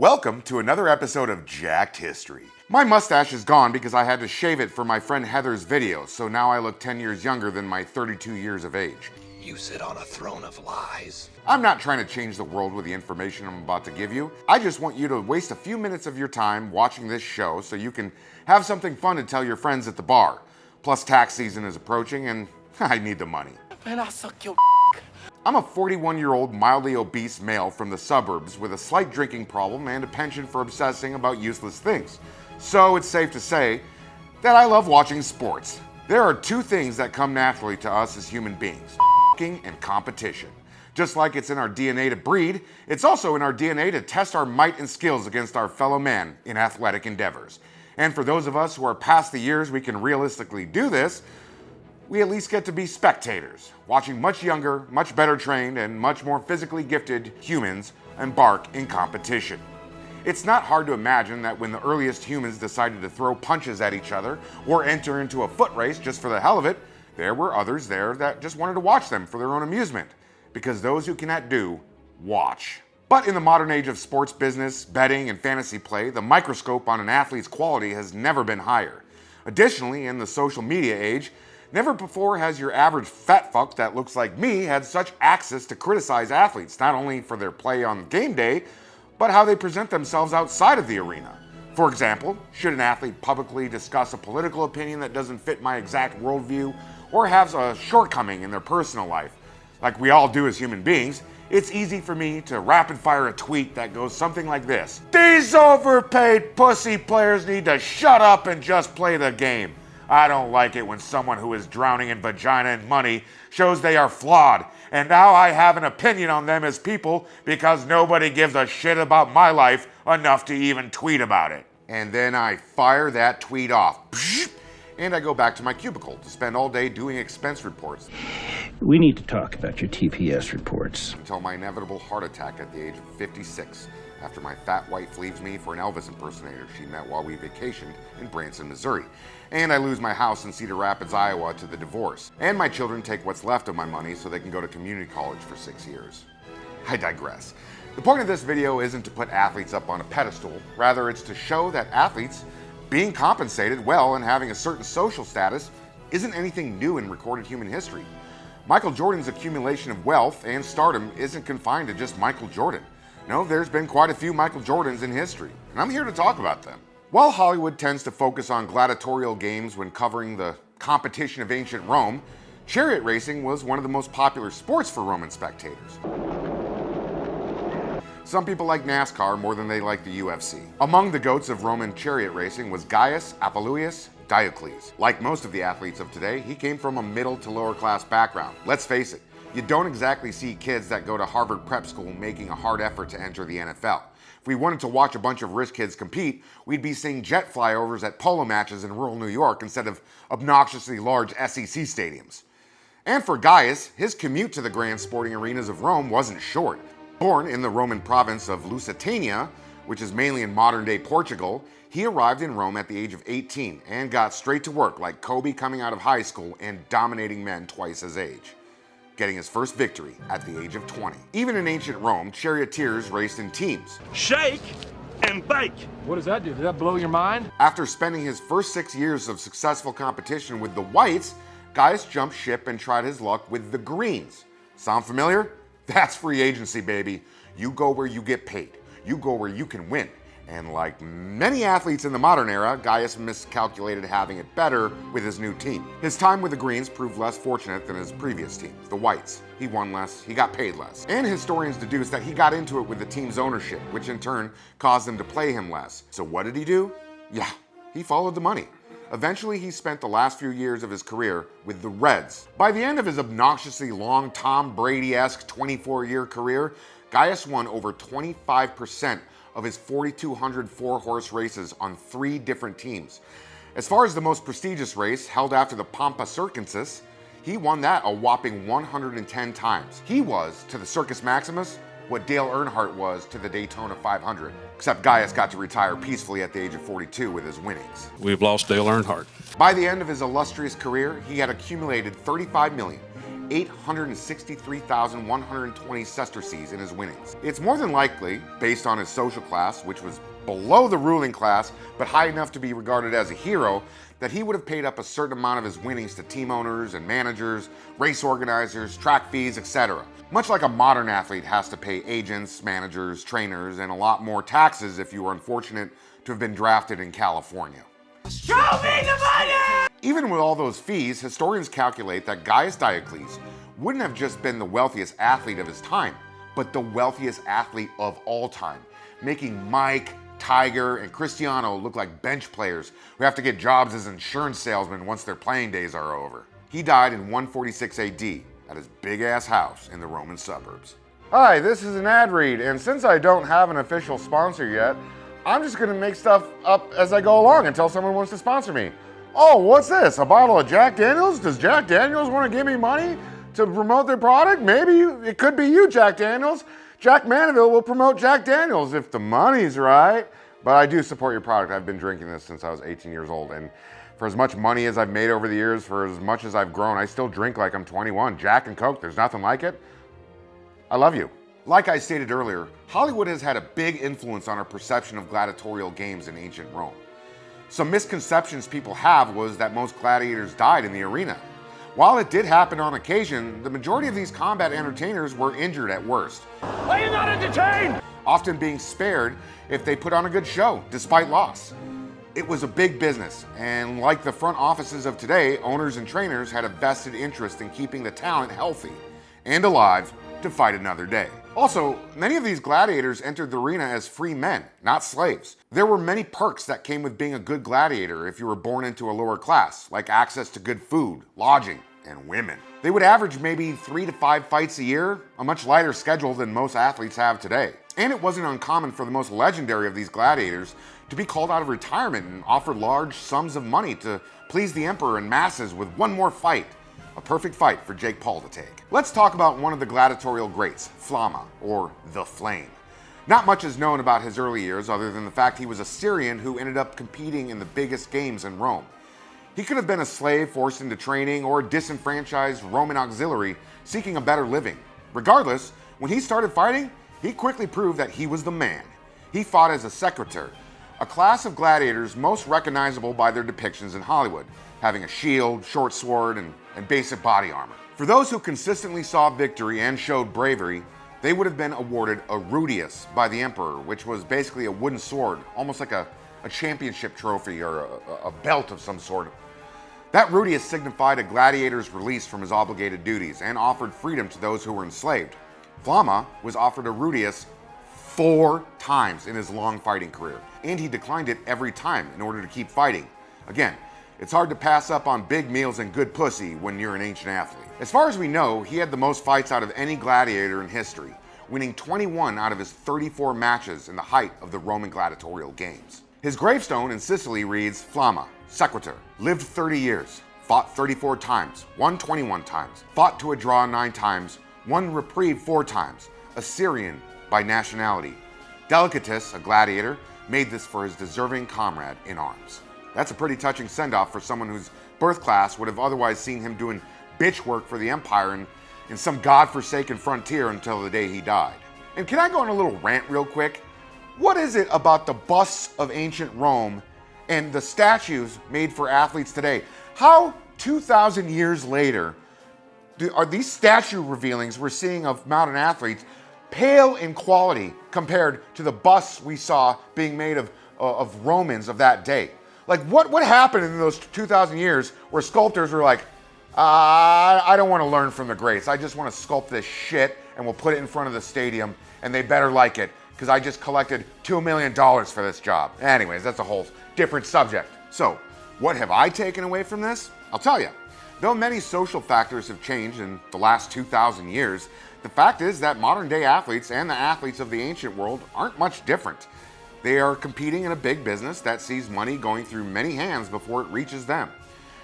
Welcome to another episode of Jacked History. My mustache is gone because I had to shave it for my friend Heather's video, so now I look 10 years younger than my 32 years of age. You sit on a throne of lies. I'm not trying to change the world with the information I'm about to give you. I just want you to waste a few minutes of your time watching this show so you can have something fun to tell your friends at the bar. Plus tax season is approaching and I need the money. Man, I'll suck your I'm a 41-year-old mildly obese male from the suburbs with a slight drinking problem and a penchant for obsessing about useless things. So it's safe to say that I love watching sports. There are two things that come naturally to us as human beings, f***ing and competition. Just like it's in our DNA to breed, it's also in our DNA to test our might and skills against our fellow man in athletic endeavors. And for those of us who are past the years we can realistically do this, we at least get to be spectators, watching much younger, much better trained, and much more physically gifted humans embark in competition. It's not hard to imagine that when the earliest humans decided to throw punches at each other or enter into a foot race just for the hell of it, there were others there that just wanted to watch them for their own amusement, because those who cannot do, watch. But in the modern age of sports business, betting, and fantasy play, the microscope on an athlete's quality has never been higher. Additionally, in the social media age, never before has your average fat fuck that looks like me had such access to criticize athletes, not only for their play on game day, but how they present themselves outside of the arena. For example, should an athlete publicly discuss a political opinion that doesn't fit my exact worldview or has a shortcoming in their personal life, like we all do as human beings, it's easy for me to rapid fire a tweet that goes something like this: "These overpaid pussy players need to shut up and just play the game. I don't like it when someone who is drowning in vagina and money shows they are flawed, and now I have an opinion on them as people because nobody gives a shit about my life enough to even tweet about it." And then I fire that tweet off. And I go back to my cubicle to spend all day doing expense reports. We need to talk about your TPS reports. Until my inevitable heart attack at the age of 56, after my fat wife leaves me for an Elvis impersonator she met while we vacationed in Branson, Missouri. And I lose my house in Cedar Rapids, Iowa to the divorce. And my children take what's left of my money so they can go to community college for 6 years. I digress. The point of this video isn't to put athletes up on a pedestal. Rather, it's to show that athletes being compensated well and having a certain social status isn't anything new in recorded human history. Michael Jordan's accumulation of wealth and stardom isn't confined to just Michael Jordan. No, there's been quite a few Michael Jordans in history, and I'm here to talk about them. While Hollywood tends to focus on gladiatorial games when covering the competition of ancient Rome, chariot racing was one of the most popular sports for Roman spectators. Some people like NASCAR more than they like the UFC. Among the goats of Roman chariot racing was Gaius, Appuleius, Diocles. Like most of the athletes of today, he came from a middle to lower class background. Let's face it, you don't exactly see kids that go to Harvard prep school making a hard effort to enter the NFL. If we wanted to watch a bunch of rich kids compete, we'd be seeing jet flyovers at polo matches in rural New York instead of obnoxiously large SEC stadiums. And for Gaius, his commute to the grand sporting arenas of Rome wasn't short. Born in the Roman province of Lusitania, which is mainly in modern-day Portugal, he arrived in Rome at the age of 18 and got straight to work like Kobe coming out of high school and dominating men twice his age, getting his first victory at the age of 20. Even in ancient Rome, charioteers raced in teams. Shake and bake. What does that do? Does that blow your mind? After spending his first 6 years of successful competition with the whites, Gaius jumped ship and tried his luck with the greens. Sound familiar? That's free agency, baby. You go where you get paid. You go where you can win. And like many athletes in the modern era, Gaius miscalculated having it better with his new team. His time with the Greens proved less fortunate than his previous team, the Whites. He won less, he got paid less. And historians deduce that he got into it with the team's ownership, which in turn caused them to play him less. So what did he do? Yeah, he followed the money. Eventually, he spent the last few years of his career with the Reds. By the end of his obnoxiously long Tom Brady-esque 24-year career, Gaius won over 25% of his 4,200 four-horse races on 3 different teams. As far as the most prestigious race, held after the Pompa Circenses, he won that a whopping 110 times. He was, to the Circus Maximus, what Dale Earnhardt was to the Daytona 500. Except Gaius got to retire peacefully at the age of 42 with his winnings. We've lost Dale Earnhardt. By the end of his illustrious career, he had accumulated $35 million, 863,120 sesterces in his winnings. It's more than likely, based on his social class, which was below the ruling class, but high enough to be regarded as a hero, that he would have paid up a certain amount of his winnings to team owners and managers, race organizers, track fees, etc. Much like a modern athlete has to pay agents, managers, trainers, and a lot more taxes if you are unfortunate to have been drafted in California. Show me the money! Even with all those fees, historians calculate that Gaius Diocles wouldn't have just been the wealthiest athlete of his time, but the wealthiest athlete of all time, making Mike, Tiger, and Cristiano look like bench players who have to get jobs as insurance salesmen once their playing days are over. He died in 146 AD at his big-ass house in the Roman suburbs. Hi, this is an ad read, and since I don't have an official sponsor yet, I'm just gonna make stuff up as I go along until someone wants to sponsor me. Oh, what's this? A bottle of Jack Daniels? Does Jack Daniels want to give me money to promote their product? Maybe it could be you, Jack Daniels. Jack Mandeville will promote Jack Daniels if the money's right. But I do support your product. I've been drinking this since I was 18 years old. And for as much money as I've made over the years, for as much as I've grown, I still drink like I'm 21. Jack and Coke, there's nothing like it. I love you. Like I stated earlier, Hollywood has had a big influence on our perception of gladiatorial games in ancient Rome. Some misconceptions people have was that most gladiators died in the arena. While it did happen on occasion, the majority of these combat entertainers were injured at worst. Are you not entertained? Often being spared if they put on a good show, despite loss. It was a big business, and like the front offices of today, owners and trainers had a vested interest in keeping the talent healthy and alive to fight another day. Also, many of these gladiators entered the arena as free men, not slaves. There were many perks that came with being a good gladiator if you were born into a lower class, like access to good food, lodging, and women. They would average maybe 3 to 5 fights a year, a much lighter schedule than most athletes have today. And it wasn't uncommon for the most legendary of these gladiators to be called out of retirement and offered large sums of money to please the emperor and masses with one more fight. A perfect fight for Jake Paul to take. Let's talk about one of the gladiatorial greats, Flamma, or the Flame. Not much is known about his early years other than the fact he was a Syrian who ended up competing in the biggest games in Rome. He could have been a slave forced into training or a disenfranchised Roman auxiliary seeking a better living. Regardless, when he started fighting, he quickly proved that he was the man. He fought as a sequitur, a class of gladiators most recognizable by their depictions in Hollywood, having a shield, short sword, and basic body armor. For those who consistently saw victory and showed bravery, they would have been awarded a rudius by the emperor, which was basically a wooden sword, almost like a championship trophy or a belt of some sort. That rudius signified a gladiator's release from his obligated duties and offered freedom to those who were enslaved. Flamma was offered a rudius 4 times in his long fighting career, and he declined it every time in order to keep fighting. Again, it's hard to pass up on big meals and good pussy when you're an ancient athlete. As far as we know, he had the most fights out of any gladiator in history, winning 21 out of his 34 matches in the height of the Roman gladiatorial games. His gravestone in Sicily reads, Flamma, sequitur, lived 30 years, fought 34 times, won 21 times, fought to a draw 9 times, won reprieve 4 times, a Syrian by nationality. Delicatus, a gladiator, made this for his deserving comrade in arms. That's a pretty touching send-off for someone whose birth class would have otherwise seen him doing bitch work for the empire in some godforsaken frontier until the day he died. And can I go on a little rant real quick? What is it about the busts of ancient Rome and the statues made for athletes today? How 2,000 years later are these statue revealings we're seeing of modern athletes pale in quality compared to the busts we saw being made of Romans of that day? Like, what happened in those 2,000 years where sculptors were like, I don't want to learn from the greats. I just want to sculpt this shit and we'll put it in front of the stadium and they better like it because I just collected $2 million for this job. Anyways, that's a whole different subject. So, what have I taken away from this? I'll tell you. Though many social factors have changed in the last 2,000 years, the fact is that modern day athletes and the athletes of the ancient world aren't much different. They are competing in a big business that sees money going through many hands before it reaches them.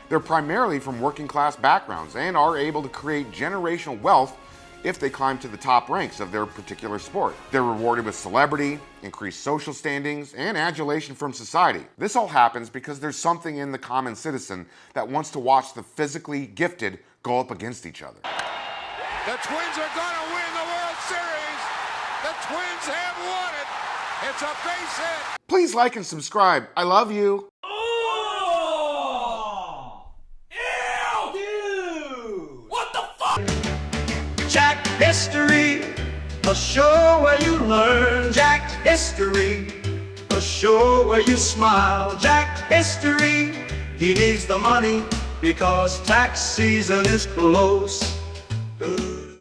They're primarily from working class backgrounds and are able to create generational wealth if they climb to the top ranks of their particular sport. They're rewarded with celebrity, increased social standings, and adulation from society. This all happens because there's something in the common citizen that wants to watch the physically gifted go up against each other. The Twins are going to win the World Series. The Twins have won it. It's a base hit. Please like and subscribe. I love you. Oh! Ew! Dude! What the fuck? Jack History, a show where you learn. Jack History, a show where you smile. Jack History, he needs the money because tax season is close.